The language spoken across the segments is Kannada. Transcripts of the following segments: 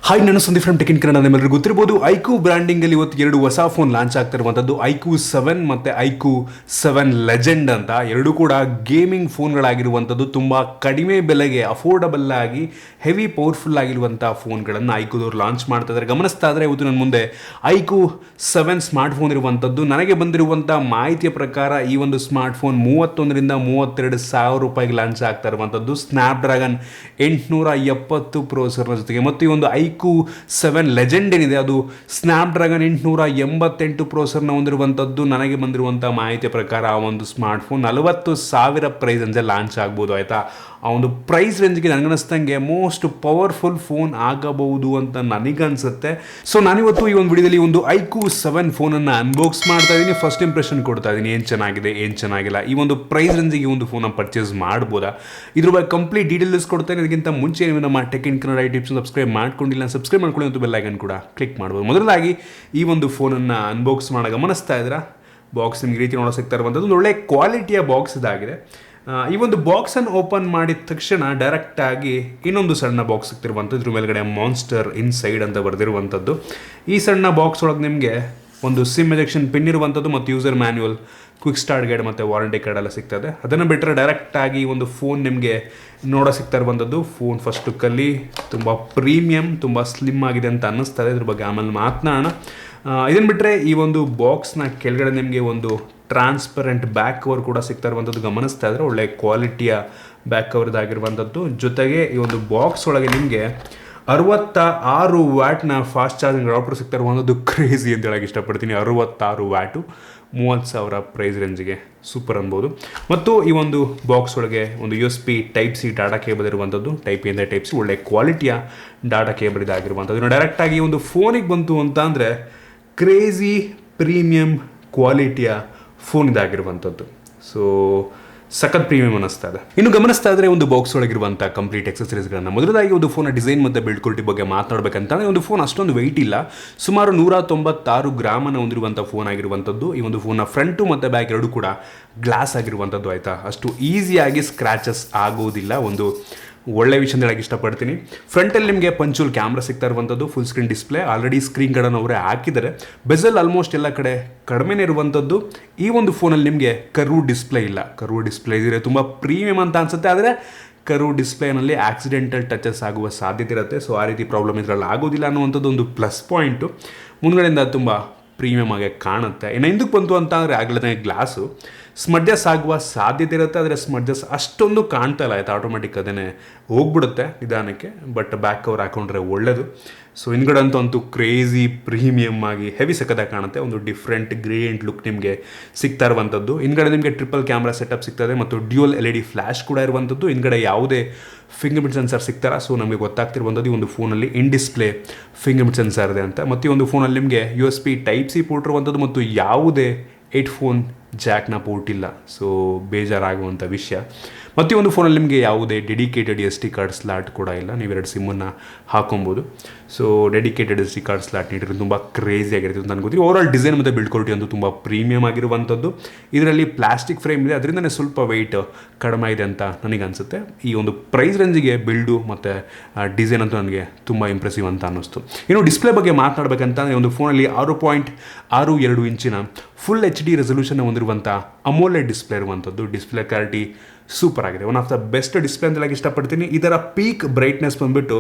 ಹಾಯ್, ನಾನು Sandeep from tech in Kannada. ನಿಮ್ಮೆಲ್ಲರಿಗೂ ಗೊತ್ತಿರಬಹುದು iQOO ಬ್ರ್ಯಾಂಡಿಂಗ್ ಅಲ್ಲಿ ಇವತ್ತು ಎರಡು ಹೊಸ ಫೋನ್ ಲಾಂಚ್ ಆಗ್ತಿರುವಂತದ್ದು iQOO 7 ಮತ್ತೆ iQOO 7 ಲೆಜೆಂಡ್ ಅಂತ. ಎರಡು ಕೂಡ ಗೇಮಿಂಗ್ ಫೋನ್ಗಳಾಗಿರುವಂಥದ್ದು. ತುಂಬಾ ಕಡಿಮೆ ಬೆಲೆಗೆ ಅಫೋರ್ಡಬಲ್ ಆಗಿ ಹೆವಿ ಪವರ್ಫುಲ್ ಆಗಿರುವಂತಹ ಫೋನ್ಗಳನ್ನು iQOO ಅವರು ಲಾಂಚ್ ಮಾಡ್ತಾ ಇದ್ದಾರೆ. ಗಮನಿಸ್ತಾ ಇದ್ರೆ ಇವತ್ತು ನನ್ನ ಮುಂದೆ iQOO 7 ಸ್ಮಾರ್ಟ್ ಫೋನ್ ಇರುವಂಥದ್ದು. ನನಗೆ ಬಂದಿರುವಂತಹ ಮಾಹಿತಿಯ ಪ್ರಕಾರ ಈ ಒಂದು ಸ್ಮಾರ್ಟ್ ಫೋನ್ 31 ರಿಂದ 32 ಸಾವಿರ ರೂಪಾಯಿಗೆ ಲಾಂಚ್ ಆಗ್ತಾ ಇರುವಂಥದ್ದು. ಸ್ನ್ಯಾಪ್ಡ್ರ್ಯಾಗನ್ 870 ಪ್ರೊಸೆಸರ್ನ ಜೊತೆಗೆ. ಮತ್ತು ಈ ಒಂದು iQOO 7 ಲೆಜೆಂಡ್ ಏನಿದೆ ಅದು ಸ್ನ್ಯಾಪ್ಡ್ರ್ಯಾಗನ್ 888 ಪ್ರೊಸೆಸರ್ನ ಹೊಂದಿರುವಂಥದ್ದು. ನನಗೆ ಬಂದಿರುವಂಥ ಮಾಹಿತಿಯ ಪ್ರಕಾರ ಆ ಒಂದು smart phone 40,000 price range launch ಆಗ್ಬೋದು. ಆಯಿತಾ, ಆ ಒಂದು ಪ್ರೈಸ್ ರೇಂಜ್ಗೆ ನನಗನ್ನಿಸ್ತಂಗೆ ಮೋಸ್ಟ್ ಪವರ್ಫುಲ್ ಫೋನ್ ಆಗಬಹುದು ಅಂತ ನನಗನ್ಸುತ್ತೆ. ಸೊ ನಾನಿವತ್ತು ಈ ಒಂದು ವಿಡಿಯೋದಲ್ಲಿ ಒಂದು iQOO 7 ಫೋನನ್ನು ಅನ್ಬಾಕ್ಸ್ ಮಾಡ್ತಾ ಇದ್ದೀನಿ. ಫಸ್ಟ್ ಇಂಪ್ರೆಷನ್ ಕೊಡ್ತಾ ಇದ್ದೀನಿ, ಏನು ಚೆನ್ನಾಗಿದೆ ಏನು ಚೆನ್ನಾಗಿಲ್ಲ, ಈ ಒಂದು ಪ್ರೈಸ್ ರೇಂಜಿಗೆ ಈ ಒಂದು ಫೋನನ್ನು ಪರ್ಚೇಸ್ ಮಾಡ್ಬೋದಾ, ಇದ್ರ ಬಗ್ಗೆ ಕಂಪ್ಲೀಟ್ ಡೀಟೇಲ್ಸ್ ಕೊಡ್ತೇನೆ. ಇದಕ್ಕಿಂತ ಮುಂಚೆ ನೀವು ನಮ್ಮ tech in Kannada tips subscribe ಮಾಡ್ಕೊಂಡಿಲ್ಲ, ಸಬ್ಸ್ಕ್ರೈಬ್ ಮಾಡ್ಕೊಳ್ಳಿ ಮತ್ತು ಬೆಲ್ ಐಕನ್ ಕೂಡ ಕ್ಲಿಕ್ ಮಾಡ್ಬೋದು. ಮೊದಲಾಗಿ ಈ ಒಂದು ಫೋನನ್ನು ಅನ್ಬಾಕ್ಸ್ ಮಾಡೋ ಗಮನಿಸ್ತಾ ಇದ್ರೆ ಬಾಕ್ಸ್ ನಿಮ್ಗೆ ರೀತಿ ನೋಡೋ ಸಿಗ್ತಾ ಇರುವಂಥದ್ದು. ಒಂದು ಒಳ್ಳೆ ಕ್ವಾಲಿಟಿಯ ಬಾಕ್ಸ್ ಇದಾಗಿದೆ. ಈ ಒಂದು ಬಾಕ್ಸನ್ನು ಓಪನ್ ಮಾಡಿದ ತಕ್ಷಣ ಡೈರೆಕ್ಟಾಗಿ ಇನ್ನೊಂದು ಸಣ್ಣ ಬಾಕ್ಸ್ ಸಿಗ್ತಿರುವಂಥದ್ದು. ಇದ್ರ ಮೇಲ್ಗಡೆ ಮಾನ್ಸ್ಟರ್ ಇನ್ಸೈಡ್ ಅಂತ ಬರೆದಿರುವಂಥದ್ದು. ಈ ಸಣ್ಣ ಬಾಕ್ಸ್ ಒಳಗೆ ನಿಮಗೆ ಒಂದು ಸಿಮ್ ಎಜೆಕ್ಷನ್ ಪಿನ್ ಇರುವಂಥದ್ದು ಮತ್ತು user manual, quick start guide ಮತ್ತು ವಾರಂಟಿ ಕಾರ್ಡ್ ಎಲ್ಲ ಸಿಗ್ತದೆ. ಅದನ್ನು ಬಿಟ್ಟರೆ ಡೈರೆಕ್ಟಾಗಿ ಒಂದು ಫೋನ್ ನಿಮಗೆ ನೋಡೋ ಸಿಗ್ತಾ ಇರುವಂಥದ್ದು. ಫೋನ್ ಫಸ್ಟ್ ಲುಕ್ಕಲ್ಲಿ ತುಂಬ ಪ್ರೀಮಿಯಮ್, ತುಂಬ ಸ್ಲಿಮ್ ಆಗಿದೆ ಅಂತ ಅನ್ನಿಸ್ತದೆ. ಇದ್ರ ಬಗ್ಗೆ ಆಮೇಲೆ ಮಾತನಾಡೋಣ. ಇದನ್ನು ಬಿಟ್ಟರೆ ಈ ಒಂದು ಬಾಕ್ಸ್ನ ಕೆಳಗಡೆ ನಿಮಗೆ ಒಂದು ಟ್ರಾನ್ಸ್ಪರೆಂಟ್ ಬ್ಯಾಕ್ ಕವರ್ ಕೂಡ ಸಿಗ್ತಾ ಇರುವಂಥದ್ದು. ಗಮನಿಸ್ತಾ ಇದ್ರೆ ಒಳ್ಳೆ ಕ್ವಾಲಿಟಿಯ ಬ್ಯಾಕ್ ಕವರ್ದಾಗಿರುವಂಥದ್ದು. ಜೊತೆಗೆ ಈ ಒಂದು ಬಾಕ್ಸ್ ಒಳಗೆ ನಿಮಗೆ 66 ವ್ಯಾಟ್ನ ಫಾಸ್ಟ್ ಚಾರ್ಜಿಂಗ್ ಅಡಾಪ್ಟರ್ ಸಿಗ್ತಾ ಇರುವಂಥದ್ದು. ಕ್ರೇಜಿ ಅಂತ ಹೇಳಕ್ಕೆ ಇಷ್ಟಪಡ್ತೀನಿ. 66 ವ್ಯಾಟು 30,000 ಪ್ರೈಸ್ ರೇಂಜ್ಗೆ ಸೂಪರ್ ಅನ್ಬೋದು. ಮತ್ತು ಈ ಒಂದು ಬಾಕ್ಸ್ ಒಳಗೆ ಒಂದು USB Type-C ಡಾಟಾ ಕೇಬಲ್ ಇರುವಂಥದ್ದು. ಟೈಪ್ ಇಂದ Type-C ಒಳ್ಳೆ ಕ್ವಾಲಿಟಿಯ ಡಾಟಾ ಕೇಬಲ್ ಇದಾಗಿರುವಂಥದ್ದು. ಡೈರೆಕ್ಟಾಗಿ ಒಂದು ಫೋನಿಗೆ ಬಂತು ಅಂತ ಅಂದರೆ ಕ್ರೇಜಿ ಪ್ರೀಮಿಯಂ ಕ್ವಾಲಿಟಿಯ ಫೋನ್ ಇದಾಗಿರುವಂಥದ್ದು. ಸೊ ಸಖತ್ ಪ್ರೀಮಿಯಂ ಅನ್ನಿಸ್ತಾ ಇದೆ. ಇನ್ನು ಗಮನಿಸ್ತಾ ಇದ್ರೆ ಒಂದು ಬಾಕ್ಸ್ ಒಳಗಿರುವಂಥ ಕಂಪ್ಲೀಟ್ ಎಕ್ಸಸರೀಸ್ಗಳನ್ನು. ಮೊದಲಾಗಿ ಒಂದು ಫೋನ ಡಿಸೈನ್ ಮತ್ತು ಬಿಲ್ಡ್ ಕ್ವಾಲಿಟಿ ಬಗ್ಗೆ ಮಾತನಾಡಬೇಕಂತಂದರೆ ಒಂದು ಫೋನ್ ಅಷ್ಟೊಂದು ವೆಯ್ಟ್ ಇಲ್ಲ. ಸುಮಾರು 196 ಗ್ರಾಮನ್ನು ಹೊಂದಿರುವಂಥ ಫೋನ್ ಆಗಿರುವಂಥದ್ದು. ಈ ಒಂದು ಫೋನ್ನ ಫ್ರಂಟು ಮತ್ತು ಬ್ಯಾಕ್ ಎರಡು ಕೂಡ ಗ್ಲಾಸ್ ಆಗಿರುವಂಥದ್ದು. ಆಯಿತಾ, ಅಷ್ಟು ಈಸಿಯಾಗಿ ಸ್ಕ್ರ್ಯಾಚಸ್ ಆಗೋದಿಲ್ಲ. ಒಂದು ಒಳ್ಳೆ ವಿಷಯ ಹೇಳಕ್ಕೆ ಇಷ್ಟಪಡ್ತೀನಿ. ಫ್ರಂಟಲ್ಲಿ ನಿಮಗೆ ಪಂಚುಲ್ ಕ್ಯಾಮ್ರಾ ಸಿಗ್ತಾ ಇರುವಂಥದ್ದು. Full screen display, already screen ಗಾರ್ಡನ್ನು ಅವರೇ ಹಾಕಿದ್ದಾರೆ. ಬೆಸಲ್ ಆಲ್ಮೋಸ್ಟ್ ಎಲ್ಲ ಕಡೆ ಕಡಿಮೆನೇ ಇರುವಂಥದ್ದು. ಈ ಒಂದು ಫೋನಲ್ಲಿ ನಿಮಗೆ ಕರ್ವ್ ಡಿಸ್ಪ್ಲೇ ಇಲ್ಲ. ಕರ್ವ್ ಡಿಸ್ಪ್ಲೇ ಇದ್ರೆ ತುಂಬ ಪ್ರೀಮಿಯಮ್ ಅಂತ ಅನಿಸುತ್ತೆ. ಆದರೆ ಕರ್ವ್ ಡಿಸ್ಪ್ಲೇನಲ್ಲಿ ಆಕ್ಸಿಡೆಂಟಲ್ ಟಚಸ್ ಆಗುವ ಸಾಧ್ಯತೆ ಇರುತ್ತೆ. ಸೊ ಆ ರೀತಿ ಪ್ರಾಬ್ಲಮ್ ಇದರಲ್ಲಿ ಆಗೋದಿಲ್ಲ ಅನ್ನುವಂಥದ್ದು ಒಂದು ಪ್ಲಸ್ ಪಾಯಿಂಟು. ಮುಂದ್ಗಡೆಯಿಂದ ತುಂಬ ಪ್ರೀಮಿಯಮ್ ಆಗಿ ಕಾಣುತ್ತೆ. ಇನ್ನು ಹಿಂದಕ್ಕೆ ಬಂತು ಅಂತ ಅಂದರೆ ಆಗಲೇ ಗ್ಲಾಸು ಸ್ಮಡ್ಜಸ್ ಆಗುವ ಸಾಧ್ಯತೆ ಇರುತ್ತೆ. ಆದರೆ ಸ್ಮಡ್ಜಸ್ ಅಷ್ಟೊಂದು ಕಾಣ್ತಾ ಇಲ್ಲ. ಆಯಿತಾ, ಆಟೋಮೆಟಿಕ್ ಅದನ್ನೇ ಹೋಗ್ಬಿಡುತ್ತೆ ನಿಧಾನಕ್ಕೆ. ಬಟ್ ಬ್ಯಾಕ್ ಕವರ್ ಹಾಕೊಂಡ್ರೆ ಒಳ್ಳೆಯದು. ಸೊ ಹಿಂದ್ಗಡೆ ಅಂತೂ ಕ್ರೇಜಿ ಪ್ರೀಮಿಯಮ್ ಆಗಿ ಹೆವಿ ಸಖತ್ತಾಗಿ ಕಾಣುತ್ತೆ. ಒಂದು ಡಿಫ್ರೆಂಟ್ ಗ್ರೇಡಿಯಂಟ್ ಲುಕ್ ನಿಮಗೆ ಸಿಗ್ತಾ ಇರುವಂಥದ್ದು. ಹಿಂದ್ಗಡೆ ನಿಮಗೆ ಟ್ರಿಪಲ್ ಕ್ಯಾಮ್ರಾ ಸೆಟಪ್ ಸಿಗ್ತದೆ ಮತ್ತು ಡ್ಯೂಯಲ್ LED ಫ್ಲ್ಯಾಶ್ ಕೂಡ ಇರುವಂಥದ್ದು. ಹಿಂದ್ಗಡೆ ಯಾವುದೇ ಫಿಂಗರ್ ಪ್ರಿಂಟ್ ಸೆನ್ಸರ್ ಸಿಗ್ತಾರ. ಸೊ ನಮಗೆ ಗೊತ್ತಾಗ್ತಿರುವಂಥದ್ದು ಈ ಒಂದು ಫೋನಲ್ಲಿ ಇನ್ ಡಿಸ್ಪ್ಲೇ ಫಿಂಗರ್ ಪ್ರಿಂಟ್ ಸೆನ್ಸರ್ ಇದೆ ಅಂತ. ಮತ್ತು ಈ ಒಂದು ಫೋನಲ್ಲಿ ನಿಮಗೆ USB Type-C ಪೋರ್ಟ್ ಇರುವಂಥದ್ದು ಮತ್ತು ಯಾವುದೇ ಹೆಡ್ಫೋನ್ ಜಾಕ್ನ ಪೋರ್ಟ್ ಇಲ್ಲ. ಸೊ ಬೇಜಾರಾಗುವಂಥ ವಿಷಯ. ಮತ್ತು ಈ ಒಂದು ಫೋನಲ್ಲಿ ನಿಮಗೆ ಯಾವುದೇ ಡೆಡಿಕೇಟೆಡ್ SD ಕಾರ್ಡ್ ಸ್ಲಾಟ್ ಕೂಡ ಇಲ್ಲ. ನೀವೆರಡು ಸಿಮ್ಮನ್ನು ಹಾಕೊಬೋದು. So dedicated SD card slot ನೀಡಿರೋದು ತುಂಬ ಕ್ರೇಜಿ ಆಗಿರುತ್ತೆ ನನಗೆ ಗೊತ್ತಿದೆ. ಓವರಾಲ್ ಡಿಸೈನ್ ಮತ್ತು ಬಿಲ್ಡ್ ಕ್ವಾಲಿಟಿ ಅಂತೂ ತುಂಬ ಪ್ರೀಮಿಯಮ್ ಆಗಿರುವಂಥದ್ದು. ಇದರಲ್ಲಿ ಪ್ಲಾಸ್ಟಿಕ್ ಫ್ರೇಮ್ ಇದೆ, ಅದರಿಂದನೇ ಸ್ವಲ್ಪ ವೆಯ್ಟ್ ಕಡಿಮೆ ಇದೆ ಅಂತ ನನಗೆ ಅನಿಸುತ್ತೆ. ಈ ಒಂದು ಪ್ರೈಸ್ ರೇಂಜಿಗೆ ಬಿಲ್ಡು ಮತ್ತು ಡಿಸೈನ್ ಅಂತೂ ನನಗೆ ತುಂಬ ಇಂಪ್ರೆಸಿವ್ ಅಂತ ಅನ್ನಿಸ್ತು. ಇನ್ನು ಡಿಸ್ಪ್ಲೇ ಬಗ್ಗೆ ಮಾತನಾಡಬೇಕಂತಂದರೆ ಒಂದು ಫೋನಲ್ಲಿ 6.62 ಇಂಚಿನ ಫುಲ್ HD ರೆಸಲ್ಯೂಷನ್ ಹೊಂದಿರುವಂಥ ಅಮೋಲೆಡ್ ಡಿಸ್ಪ್ಲೇ ಇರುವಂಥದ್ದು. ಡಿಸ್ಪ್ಲೇ ಕ್ಲಾರಿಟಿ ಸೂಪರ್ ಆಗಿದೆ. One of the best display ಅಂತ ಹೇಳಕ್ಕೆ ಇಷ್ಟಪಡ್ತೀನಿ. ಇದರ ಪೀಕ್ ಬ್ರೈಟ್ನೆಸ್ ಬಂದುಬಿಟ್ಟು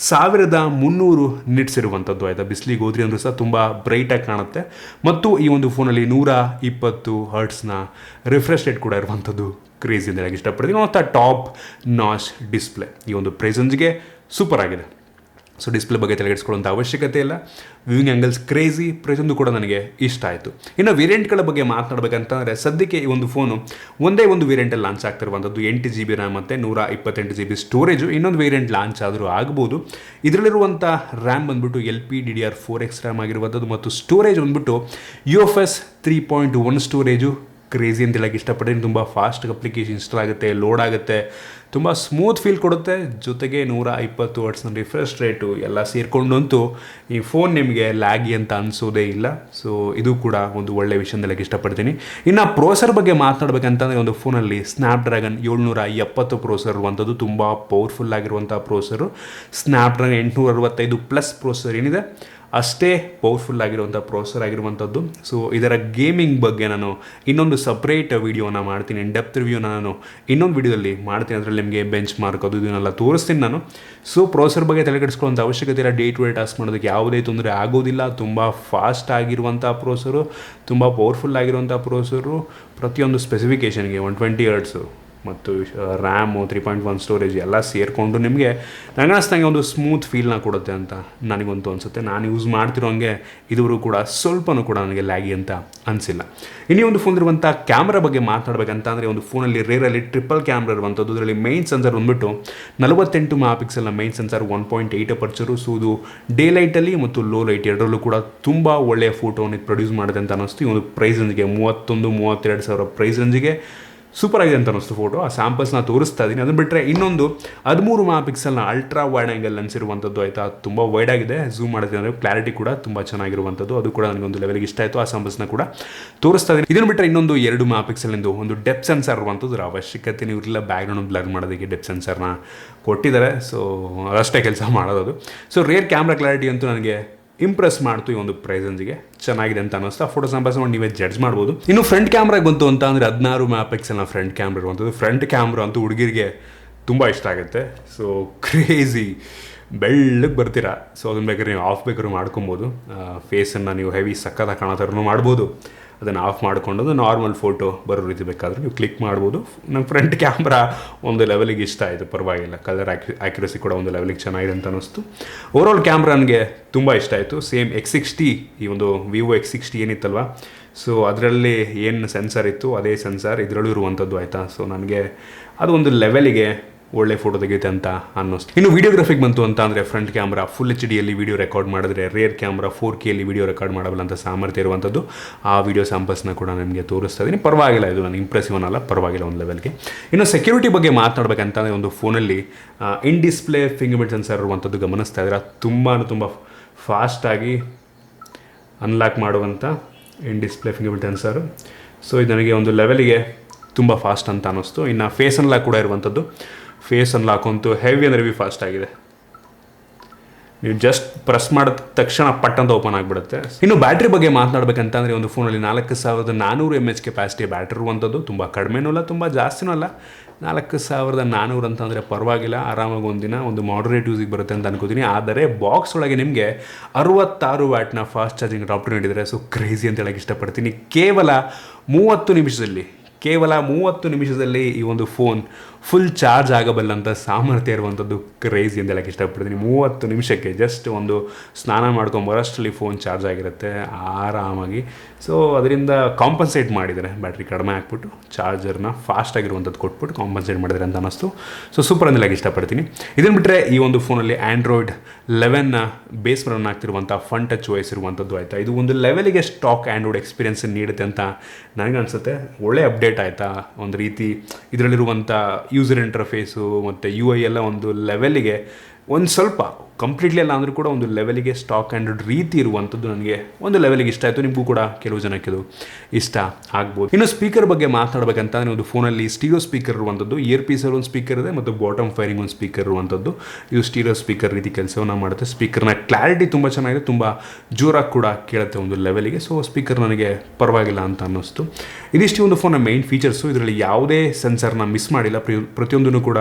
1300 ನಿಟ್ಸ್ ಇರುವಂಥದ್ದು. ಆಯಿತಾ, ಬಿಸಿಲಿಗೆ ಹೋದ್ರಿ ಅಂದರೂ ಸಹ ತುಂಬ ಬ್ರೈಟಾಗಿ ಕಾಣುತ್ತೆ. ಮತ್ತು ಈ ಒಂದು ಫೋನಲ್ಲಿ 120 ಹರ್ಟ್ಸ್ನ ರಿಫ್ರೆಶ್ ರೇಟ್ ಕೂಡ ಇರುವಂಥದ್ದು. ಕ್ರೇಜಿ ಅಂತ ಹೇಳಕ್ಕೆ ಇಷ್ಟಪಡ್ತೀನಿ. One of the top notch display. ಈ ಒಂದು ಪ್ರೈಸ್ ರೇಂಜ್ಗೆ ಸೂಪರ್ ಆಗಿದೆ. ಸೊ ಡಿಸ್ಪ್ಲೇ ಬಗ್ಗೆ ತಲೆಗೆಡಿಸ್ಕೊಳ್ಳೋಂಥ ಅವಶ್ಯಕತೆ ಇಲ್ಲ. ವ್ಯೂವಿಂಗ್ ಆ್ಯಂಗಲ್ಸ್ ಕ್ರೇಜಿ, ಪ್ರತಿಯೊಂದು ಕೂಡ ನನಗೆ ಇಷ್ಟ ಆಯಿತು. ಇನ್ನು ವೇರಿಯಂಟ್ಗಳ ಬಗ್ಗೆ ಮಾತನಾಡಬೇಕಂತಂದರೆ ಸದ್ಯಕ್ಕೆ ಈ ಒಂದು ಫೋನು ಒಂದೇ ಒಂದು ವೇರಿಯಂಟಲ್ಲಿ ಲಾಂಚ್ ಆಗ್ತಿರುವಂಥದ್ದು. 8 GB ರ್ಯಾಮ್ ಮತ್ತು 128 GB ಸ್ಟೋರೇಜು. ಇನ್ನೊಂದು ವೇರಿಯಂಟ್ ಲಾಂಚ್ ಆದರೂ ಆಗ್ಬೋದು. ಇದರಲ್ಲಿರುವಂಥ ರ್ಯಾಮ್ ಬಂದುಬಿಟ್ಟು LPDDR4X ರ್ಯಾಮ್ ಆಗಿರುವಂಥದ್ದು ಮತ್ತು ಸ್ಟೋರೇಜ್ ಬಂದುಬಿಟ್ಟು UFS 3.1 ಸ್ಟೋರೇಜು. ಕ್ರೇಜಿ ಅಂತ ಹೇಳಕ್ಕೆ ಇಷ್ಟಪಡ್ತೀನಿ. ತುಂಬ ಫಾಸ್ಟ್ ಅಪ್ಲಿಕೇಶನ್ ಇನ್ಸ್ಟಾಲ್ ಆಗುತ್ತೆ, ಲೋಡ್ ಆಗುತ್ತೆ, ತುಂಬ ಸ್ಮೂತ್ ಫೀಲ್ ಕೊಡುತ್ತೆ, ಜೊತೆಗೆ 120 ವಾಟ್ಸ್ನ ರಿಫ್ರೆಶ್ ರೇಟು ಎಲ್ಲ ಸೇರಿಕೊಂಡಂತೂ ಈ ಫೋನ್ ನಿಮಗೆ ಲ್ಯಾಗಿ ಅಂತ ಅನಿಸೋದೇ ಇಲ್ಲ. ಸೊ ಇದು ಕೂಡ ಒಂದು ಒಳ್ಳೆಯ ವಿಷಯ ಅಂತ ಇಷ್ಟಪಡ್ತೀನಿ. ಇನ್ನು ಪ್ರೋಸರ್ ಬಗ್ಗೆ ಮಾತನಾಡಬೇಕಂತಂದರೆ ಒಂದು ಫೋನಲ್ಲಿ ಸ್ನ್ಯಾಪ್ಡ್ರ್ಯಾಗನ್ 770 ಪ್ರೋಸರ್ ಇರುವಂಥದ್ದು, ತುಂಬ ಪವರ್ಫುಲ್ ಆಗಿರುವಂಥ ಪ್ರೋಸರು. ಸ್ನ್ಯಾಪ್ಡ್ರ್ಯಾಗನ್ 865+ ಪ್ರೋಸರ್ ಏನಿದೆ ಅಷ್ಟೇ ಪವರ್ಫುಲ್ ಆಗಿರುವಂಥ ಪ್ರೋಸರ್ ಆಗಿರುವಂಥದ್ದು. ಸೊ ಇದರ ಗೇಮಿಂಗ್ ಬಗ್ಗೆ ನಾನು ಇನ್ನೊಂದು ಸಪ್ರೇಟ್ ವೀಡಿಯೋನ ಮಾಡ್ತೀನಿ, ಇನ್ ಡೆಪ್ತ್ ರಿವ್ಯೂನ ನಾನು ಇನ್ನೊಂದು ವೀಡಿಯೋದಲ್ಲಿ ಮಾಡ್ತೀನಿ. ಅದರಲ್ಲಿ ನಿಮಗೆ ಬೆಂಚ್ ಮಾರ್ಕ್ ಅದು ಇದನ್ನೆಲ್ಲ ತೋರಿಸ್ತೀನಿ ನಾನು. ಸೊ ಪ್ರೋಸರ್ ಬಗ್ಗೆ ತಲೆ ಕೆಡಿಸ್ಕೊಳ್ಳೋಂಥ ಅವಶ್ಯಕತೆ ಇಲ್ಲ, ಡೇ ಟು ಡೇ ಟಾಸ್ಕ್ ಮಾಡೋದಕ್ಕೆ ಯಾವುದೇ ತೊಂದರೆ ಆಗೋದಿಲ್ಲ. ತುಂಬ ಫಾಸ್ಟ್ ಆಗಿರುವಂಥ ಪ್ರೋಸರು, ತುಂಬ ಪವರ್ಫುಲ್ ಆಗಿರುವಂಥ ಪ್ರೋಸರು. ಪ್ರತಿಯೊಂದು ಸ್ಪೆಸಿಫಿಕೇಷನ್ಗೆ 120 Hz ಮತ್ತು ರ್ಯಾಮು 3.1 ಸ್ಟೋರೇಜ್ ಎಲ್ಲ ಸೇರಿಕೊಂಡು ನಿಮಗೆ ನನಗನ್ನಿಸ್ದಂಗೆ ಒಂದು ಸ್ಮೂತ್ ಫೀಲ್ನ ಕೊಡುತ್ತೆ ಅಂತ ನನಗಂತೂ ಅನಿಸುತ್ತೆ. ನಾನು ಯೂಸ್ ಮಾಡ್ತಿರೋ ಹಂಗೆ ಇದುವರೆಗೂ ಕೂಡ ಸ್ವಲ್ಪನೂ ಕೂಡ ನನಗೆ ಲ್ಯಾಗಿ ಅಂತ ಅನಿಸಿಲ್ಲ. ಇನ್ನೂ ಒಂದು ಫೋನ್ ಇರುವಂಥ ಕ್ಯಾಮ್ರಾ ಬಗ್ಗೆ ಮಾತನಾಡಬೇಕಂತ ಅಂದರೆ ಒಂದು ಫೋನಲ್ಲಿ ರೇರಲ್ಲಿ ಟ್ರಿಪಲ್ ಕ್ಯಾಮ್ರಾ ಇರುವಂಥದ್ದು. ಇದರಲ್ಲಿ ಮೈನ್ ಸೆನ್ಸರ್ ಬಂದುಬಿಟ್ಟು 48 ಮೆಗಾಪಿಕ್ಸೆಲ್ನ ಮೈನ್ ಸೆನ್ಸರ್, 1.8 ಅಪರ್ಚರು. ಸೊ ಇದು ಡೇ ಲೈಟಲ್ಲಿ ಮತ್ತು ಲೋ ಲೈಟ್ ಎರಡರಲ್ಲೂ ಕೂಡ ತುಂಬ ಒಳ್ಳೆಯ ಫೋಟೋವನ್ನು ಪ್ರೊಡ್ಯೂಸ್ ಮಾಡುತ್ತೆ ಅಂತ ಅನ್ನಿಸ್ತು. ಈ ಒಂದು ಪ್ರೈಸ್ ರೇಂಜ್ಗೆ 31-32 ಸಾವಿರ ಪ್ರೈಸ್ ರೇಂಜಿಗೆ ಸೂಪರ್ ಆಗಿದೆ ಅಂತ ಅನ್ನಿಸ್ತು ಫೋಟೋ. ಆ ಸ್ಯಾಂಪಲ್ಸ್ನ ತೋರಿಸ್ತಾ ಇದ್ದೀನಿ. ಅದನ್ನು ಬಿಟ್ಟರೆ ಇನ್ನೊಂದು 13 ಮೆಗಾಪಿಕ್ಸೆಲ್ನ ಅಲ್ಟ್ರಾ ವೈಡ್ ಆ್ಯಂಗಲ್ ಲೆನ್ಸ್ ಇರುವಂಥದ್ದು ಆಯಿತಾ, ತುಂಬ ವೈಡ್ ಆಗಿದೆ. ಝೂಮ್ ಮಾಡಿದೆ ಅಂದರೆ ಕ್ಲಾರಿಟಿ ಕೂಡ ತುಂಬ ಚೆನ್ನಾಗಿರುವಂಥದ್ದು, ಅದು ಕೂಡ ನನಗೊಂದು ಲೆವೆಲ್ಗೆ ಇಷ್ಟ ಆಯಿತು. ಆ ಸ್ಯಾಂಪಲ್ಸ್ನ ಕೂಡ ತೋರಿಸ್ತಾ ಇದ್ದೀನಿ. ಇದನ್ನು ಬಿಟ್ಟರೆ ಇನ್ನೊಂದು 2 ಮೆಗಾಪಿಕ್ಸೆಲಿಂದು ಒಂದು ಡೆಪ್ತ್ ಸೆನ್ಸರ್ ಇರುವಂಥದ್ದು, ಅವಶ್ಯಕತೆ ಇರಲಿಲ್ಲ. ಬ್ಯಾಕ್ಗ್ರೌಂಡ್ ಬ್ಲರ್ ಮಾಡೋದಕ್ಕೆ ಡೆಪ್ತ್ ಸೆನ್ಸರ್ನ ಕೊಟ್ಟಿದ್ದಾರೆ. ಸೊ ಅಷ್ಟೇ ಕೆಲಸ ಮಾಡೋದು. ಸೊ ರೇರ್ ಕ್ಯಾಮ್ರಾ ಕ್ಲಾರಿಟಿ ಅಂತೂ ನನಗೆ ಇಂಪ್ರೆಸ್ ಮಾಡ್ತು. ಈ ಒಂದು ಪ್ರೈಸ್ ರೇಂಜಿಗೆ ಚೆನ್ನಾಗಿದೆ ಅಂತ ಅನ್ನಿಸ್ತಾ. ಫೋಟೋ ಸ್ಯಾಂಪಲ್ಸ್ ನೋಡಿ ನೀವೇ ಜಡ್ಜ್ ಮಾಡ್ಬೋದು. ಇನ್ನು ಫ್ರಂಟ್ ಕ್ಯಾಮ್ರಾಗೆ ಬಂತು ಅಂತ ಅಂದರೆ 16 ಮೆಗಾಪಿಕ್ಸೆಲ್ನ ಫ್ರಂಟ್ ಕ್ಯಾಮ್ರಾ ಇರುವಂಥದ್ದು. ಫ್ರಂಟ್ ಕ್ಯಾಮ್ರಾ ಅಂತೂ ಹುಡುಗಿರಿಗೆ ತುಂಬ ಇಷ್ಟ ಆಗುತ್ತೆ. ಸೊ ಕ್ರೇಜಿ ಬೆಳ್ಳಗೆ ಬರ್ತೀರಾ. ಸೊ ಅದನ್ನ ಬೇಕಾದ್ರೆ ನೀವು ಆಫ್ ಬೇಕಾದ್ರೂ ಮಾಡ್ಕೊಬೋದು. ಫೇಸನ್ನು ನೀವು ಹೆವಿ ಸಕ್ಕತ್ತಾಗಿ ಕಾಣೋ ಥರನೂ ಮಾಡ್ಬೋದು. ಅದನ್ನು ಆಫ್ ಮಾಡಿಕೊಂಡು ನಾರ್ಮಲ್ ಫೋಟೋ ಬರೋ ರೀತಿ ಬೇಕಾದರೂ ನೀವು ಕ್ಲಿಕ್ ಮಾಡ್ಬೋದು. ನಮ್ಮ ಫ್ರಂಟ್ ಕ್ಯಾಮ್ರಾ ಒಂದು ಲೆವೆಲಿಗೆ ಇಷ್ಟ ಆಯಿತು, ಪರವಾಗಿಲ್ಲ. ಕಲರ್ ಆ್ಯಕ್ಯುರಸಿ ಕೂಡ ಒಂದು ಲೆವೆಲಿಗೆ ಚೆನ್ನಾಗಿದೆ ಅಂತ ಅನ್ನಿಸ್ತು. ಓವರಾಲ್ ಕ್ಯಾಮ್ರಾ ನನಗೆ ತುಂಬ ಇಷ್ಟ ಆಯಿತು. ಸೇಮ್ X60, ಈ ಒಂದು ವಿವೋ X60 ಏನಿತ್ತಲ್ವ, ಸೊ ಅದರಲ್ಲಿ ಏನು ಸೆನ್ಸರ್ ಇತ್ತು ಅದೇ ಸೆನ್ಸರ್ ಇದರಲ್ಲೂ ಇರುವಂಥದ್ದು ಆಯಿತಾ. ಸೊ ನನಗೆ ಅದು ಒಂದು ಲೆವೆಲಿಗೆ ಒಳ್ಳೆ ಫೋಟೋ ತೆಗೆಯುತ್ತೆ ಅಂತ ಅನ್ನಿಸ್ತು. ಇನ್ನು ವೀಡಿಯೋಗ್ರಫಿಗೆ ಬಂತು ಅಂತ ಅಂದರೆ front camera full HD video record ಮಾಡಿದ್ರೆ, rear camera 4K video record ಮಾಡಬಲ್ಲ ಅಂತ ಸಾಮರ್ಥ್ಯ ಇರುವಂಥದ್ದು. ಆ ವೀಡಿಯೋ ಸ್ಯಾಂಪಲ್ಸ್ನ ಕೂಡ ನಿಮಗೆ ತೋರಿಸ್ತಾ ಇದ್ದೀನಿ. ಪರವಾಗಿಲ್ಲ, ಇದು ನನಗೆ ಇಂಪ್ರೆಸಿವ್ ಅನ್ನಲ್ಲ, ಪರವಾಗಿಲ್ಲ ಒಂದು ಲೆವೆಲ್ಗೆ. ಇನ್ನು ಸೆಕ್ಯೂರಿಟಿ ಬಗ್ಗೆ ಮಾತನಾಡಬೇಕಂತಂದರೆ ಒಂದು ಫೋನಲ್ಲಿ ಇನ್ ಡಿಸ್ಪ್ಲೇ ಫಿಂಗರ್ ಪ್ರಿಂಟ್ ಸೆನ್ಸರ್ ಇರುವಂಥದ್ದು ಗಮನಿಸ್ತಾ ಇದ್ದಾರೆ. ತುಂಬ ಫಾಸ್ಟಾಗಿ ಅನ್ಲಾಕ್ ಮಾಡುವಂಥ ಇನ್ display finger print sensor. So ಇದು ನನಗೆ ಒಂದು ಲೆವೆಲಿಗೆ ತುಂಬ ಫಾಸ್ಟ್ ಅಂತ ಅನ್ನಿಸ್ತು. ಇನ್ನು ಫೇಸ್ ಅನ್ಲಾಕ್ ಕೂಡ ಇರುವಂಥದ್ದು. ಫೇಸ್ ಅನ್ಲಾಕ್ ಅಂತೂ ಹೆವಿ ಅಂದರೆ ಫಾಸ್ಟ್ ಆಗಿದೆ. ನೀವು ಜಸ್ಟ್ ಪ್ರೆಸ್ ಮಾಡಿದ ತಕ್ಷಣ ಪಟ್ಟಂತ ಓಪನ್ ಆಗಿಬಿಡುತ್ತೆ. ಇನ್ನು ಬ್ಯಾಟ್ರಿ ಬಗ್ಗೆ ಮಾತನಾಡಬೇಕಂತಂದರೆ ಒಂದು ಫೋನಲ್ಲಿ 4400 mAh ಕೆಪಾಸಿಟಿ ಬ್ಯಾಟ್ರಿ ಇರುವಂಥದ್ದು. ತುಂಬ ಕಡಿಮೆನೂ ಅಲ್ಲ, ತುಂಬ ಜಾಸ್ತಿನೂ ಅಲ್ಲ. 4400 ಅಂತಂದರೆ ಪರವಾಗಿಲ್ಲ, ಆರಾಮಾಗಿ ಒಂದಿನ ಒಂದು ಮಾಡರೇಟ್ ಯೂಸಿಗೆ ಬರುತ್ತೆ ಅಂತ ಅನ್ಕೋತೀನಿ. ಆದರೆ ಬಾಕ್ಸ್ ಒಳಗೆ ನಿಮಗೆ 66 ವ್ಯಾಟ್ನ ಫಾಸ್ಟ್ ಚಾರ್ಜಿಂಗ್ ಅಡಾಪ್ಟರ್ ನೀಡಿದರೆ. ಸೊ ಕ್ರೇಜಿ ಅಂತ ಹೇಳಕ್ಕೆ ಇಷ್ಟಪಡ್ತೀನಿ. ಕೇವಲ 30 ನಿಮಿಷದಲ್ಲಿ ಈ ಒಂದು ಫೋನ್ ಫುಲ್ ಚಾರ್ಜ್ ಆಗಬಲ್ಲಂಥ ಸಾಮರ್ಥ್ಯ ಇರುವಂಥದ್ದು ಕ್ರೇಜಿ ಅಂತ ಹೇಳಕ್ಕೆ ಇಷ್ಟಪಡ್ತೀನಿ. 30 ನಿಮಿಷಕ್ಕೆ ಜಸ್ಟ್ ಒಂದು ಸ್ನಾನ ಮಾಡ್ಕೊಂಬರೋಷ್ಟರಲ್ಲಿ ಫೋನ್ ಚಾರ್ಜ್ ಆಗಿರುತ್ತೆ ಆರಾಮಾಗಿ. ಸೊ ಅದರಿಂದ ಕಾಂಪನ್ಸೇಟ್ ಮಾಡಿದ್ದಾರೆ, ಬ್ಯಾಟ್ರಿ ಕಡಿಮೆ ಹಾಕ್ಬಿಟ್ಟು ಚಾರ್ಜರ್ನ ಫಾಸ್ಟಾಗಿರುವಂಥದ್ದು ಕೊಟ್ಬಿಟ್ಟು ಕಾಂಪನ್ಸೇಟ್ ಮಾಡಿದ್ದಾರೆ ಅಂತ ಅನ್ನಿಸ್ತು. ಸೊ ಸೂಪರ್ ಅಂತ ಹೇಳಕ್ಕೆ ಇಷ್ಟಪಡ್ತೀನಿ. ಇದನ್ನು ಬಿಟ್ಟರೆ ಈ ಒಂದು ಫೋನಲ್ಲಿ Android 11 ಬೇಸ್ ರನ್ ಆಗ್ತಿರುವಂಥ ಫನ್ ಟಚ್ OS ಇರುವಂಥದ್ದು ಆಯಿತಾ. ಇದು ಒಂದು ಲೆವೆಲಿಗೆ ಸ್ಟಾಕ್ ಆ್ಯಂಡ್ರಾಯ್ಡ್ ಎಕ್ಸ್ಪೀರಿಯನ್ಸ್ ನೀಡುತ್ತೆ ಅಂತ ನನಗನ್ಸುತ್ತೆ. ಒಳ್ಳೆ ಅಪ್ಡೇಟ್ ಆಯಿತಾ. ಒಂದು ರೀತಿ ಇದರಲ್ಲಿರುವಂಥ ಯೂಸರ್ ಇಂಟರ್ಫೇಸು ಮತ್ತು UI ಎಲ್ಲ ಒಂದು ಲೆವೆಲಿಗೆ ಒಂದು ಸ್ವಲ್ಪ ಕಂಪ್ಲೀಟ್ಲಿ ಅಲ್ಲ ಅಂದರೂ ಕೂಡ ಒಂದು ಲೆವೆಲಿಗೆ ಸ್ಟಾಕ್ ಆ್ಯಂಡ್ರಾಯ್ಡ್ ರೀತಿ ಇರುವಂಥದ್ದು ನನಗೆ ಒಂದು ಲೆವೆಲಿಗೆ ಇಷ್ಟ ಆಯಿತು. ನಿಮಗೂ ಕೂಡ ಕೆಲವು ಜನಕ್ಕೆ ಇದು ಇಷ್ಟ ಆಗ್ಬೋದು. ಇನ್ನು ಸ್ಪೀಕರ್ ಬಗ್ಗೆ ಮಾತನಾಡಬೇಕಂತಂದರೆ ಒಂದು ಫೋನಲ್ಲಿ ಸ್ಟೀರಿಯೋ ಸ್ಪೀಕರ್ ಇರುವಂಥದ್ದು. ಇಯರ್ ಪೀಸಲ್ಲಿ ಒಂದು ಸ್ಪೀಕರ್ ಇದೆ ಮತ್ತು ಬಾಟಮ್ ಫೈರಿಂಗ್ ಒಂದು ಸ್ಪೀಕರ್ ಇರುವಂಥದ್ದು. ಇದು ಸ್ಟೀರಿಯೋ ಸ್ಪೀಕರ್ ರೀತಿ ಕೆಲಸವನ್ನು ಮಾಡುತ್ತೆ. ಸ್ಪೀಕರ್ನ ಕ್ಲಾರಿಟಿ ತುಂಬ ಚೆನ್ನಾಗಿದೆ, ತುಂಬ ಜೋರಾಗಿ ಕೂಡ ಕೇಳುತ್ತೆ ಒಂದು ಲೆವೆಲಿಗೆ. ಸೊ ಸ್ಪೀಕರ್ ನನಗೆ ಪರವಾಗಿಲ್ಲ ಅಂತ ಅನ್ನಿಸ್ತು. ಇದಿಷ್ಟು ಒಂದು ಫೋನ್ನ ಮೈನ್ ಫೀಚರ್ಸು. ಇದರಲ್ಲಿ ಯಾವುದೇ ಸೆನ್ಸರ್ನ ಮಿಸ್ ಮಾಡಿಲ್ಲ, ಪ್ರತಿಯೊಂದನ್ನು ಕೂಡ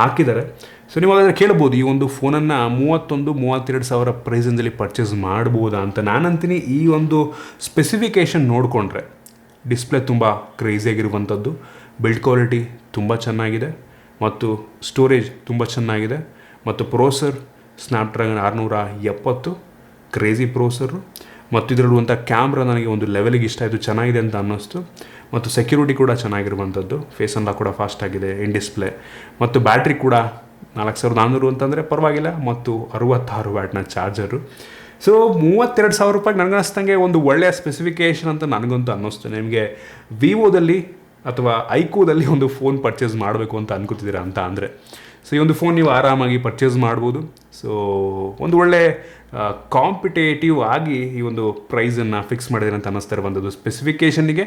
ಹಾಕಿದ್ದಾರೆ. ಸೊ ನೀವು ಹಾಗಾದರೆ ಕೇಳ್ಬೋದು, ಈ ಒಂದು ಫೋನನ್ನು 31-32 ಸಾವಿರ ಪ್ರೈಸಲ್ಲಿ ಪರ್ಚೇಸ್ ಮಾಡ್ಬೋದಾ ಅಂತ. ನಾನಂತೀನಿ ಈ ಒಂದು ಸ್ಪೆಸಿಫಿಕೇಷನ್ ನೋಡಿಕೊಂಡ್ರೆ ಡಿಸ್ಪ್ಲೇ ತುಂಬ ಕ್ರೇಜಿಯಾಗಿರುವಂಥದ್ದು, ಬಿಲ್ಡ್ ಕ್ವಾಲಿಟಿ ತುಂಬ ಚೆನ್ನಾಗಿದೆ ಮತ್ತು ಸ್ಟೋರೇಜ್ ತುಂಬ ಚೆನ್ನಾಗಿದೆ ಮತ್ತು ಪ್ರೋಸರ್ ಸ್ನ್ಯಾಪ್ಡ್ರ್ಯಾಗನ್ 670 ಕ್ರೇಜಿ ಪ್ರೋಸರು ಮತ್ತು ಇದರಲ್ಲಿರುವಂಥ ಕ್ಯಾಮ್ರಾ ನನಗೆ ಒಂದು ಲೆವೆಲಿಗೆ ಇಷ್ಟ ಆಯಿತು, ಚೆನ್ನಾಗಿದೆ ಅಂತ ಅನ್ನಿಸ್ತು. ಮತ್ತು ಸೆಕ್ಯೂರಿಟಿ ಕೂಡ ಚೆನ್ನಾಗಿರುವಂಥದ್ದು. ಫೇಸ್ ಅನ್ಲಾಕ್ ಕೂಡ ಫಾಸ್ಟ್ ಆಗಿದೆ, ಇನ್ ಡಿಸ್ಪ್ಲೇ ಮತ್ತು ಬ್ಯಾಟ್ರಿ ಕೂಡ 4400 ಅಂತಂದರೆ ಪರವಾಗಿಲ್ಲ ಮತ್ತು 66 ವ್ಯಾಟ್ನ ಚಾರ್ಜರು. ಸೊ 32 ಸಾವಿರ ರೂಪಾಯಿಗೆ ನನಗನ್ನಿಸ್ತಂಗೆ ಒಂದು ಒಳ್ಳೆಯ ಸ್ಪೆಸಿಫಿಕೇಷನ್ ಅಂತ ನನಗಂತೂ ಅನ್ನಿಸ್ತು. ನಿಮಗೆ ವಿವೋದಲ್ಲಿ ಅಥವಾ ಐಕೋದಲ್ಲಿ ಒಂದು ಫೋನ್ ಪರ್ಚೇಸ್ ಮಾಡಬೇಕು ಅಂತ ಅನ್ಕೋತಿದ್ದೀರಾ ಅಂತ ಅಂದರೆ ಸೊ ಈ ಒಂದು ಫೋನ್ ನೀವು ಆರಾಮಾಗಿ ಪರ್ಚೇಸ್ ಮಾಡ್ಬೋದು. ಸೊ ಒಂದು ಒಳ್ಳೆ ಕಾಂಪಿಟೇಟಿವ್ ಆಗಿ ಈ ಒಂದು ಪ್ರೈಸನ್ನು ಫಿಕ್ಸ್ ಮಾಡಿದ್ರೆ ಅಂತ ಅನ್ನಿಸ್ತಾ ಇರುವಂಥದ್ದು. ಸ್ಪೆಸಿಫಿಕೇಷನ್ನಿಗೆ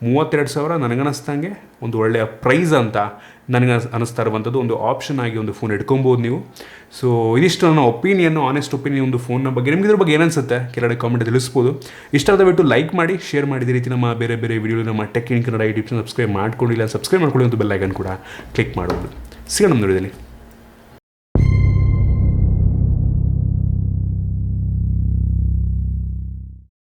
32,000 ನನಗನ್ನಿಸ್ದಂಗೆ ಒಂದು ಒಳ್ಳೆಯ ಪ್ರೈಸ್ ಅಂತ ನನಗೆ ಅನ್ನಿಸ್ತಾ ಇರುವಂಥದ್ದು. ಒಂದು ಆಪ್ಷನ್ ಆಗಿ ಒಂದು ಫೋನ್ ಇಟ್ಕೊಬೋದು ನೀವು. ಸೊ ಇದಿಷ್ಟು ನನ್ನ ಒಪಿನಿಯನ್ನು, ಆನೆಸ್ಟ್ ಒಪಿನಿಯನ್ ಒಂದು ಫೋನ್ನ ಬಗ್ಗೆ. ನಿಮ್ಗೆ ಇದ್ರ ಬಗ್ಗೆ ಏನನ್ಸುತ್ತೆ ಕೆಳಗಡೆ ಕಾಮೆಂಟ್ ತಿಳಿಸ್ಬೋದು. ಇಷ್ಟ ಆದ ಬಿಟ್ಟು ಲೈಕ್ ಮಾಡಿ, ಶೇರ್ ಮಾಡಿ. ಇದೇ ರೀತಿ ನಮ್ಮ ಬೇರೆ ಬೇರೆ ವಿಡಿಯೋ ನಮ್ಮ tech in Kannada YouTube subscribe ಮಾಡ್ಕೊಂಡಿಲ್ಲ, ಸಬ್ಸ್ಕ್ರೈಬ್ ಮಾಡ್ಕೊಳ್ಳಿ, ಒಂದು ಬೆಲ್ ಐಕನ್ ಕೂಡ ಕ್ಲಿಕ್ ಮಾಡ್ಬೋದು. ಸಿಗೋಣ ನಮ್ಮ ವಿಡಿಯೋದಲ್ಲಿ.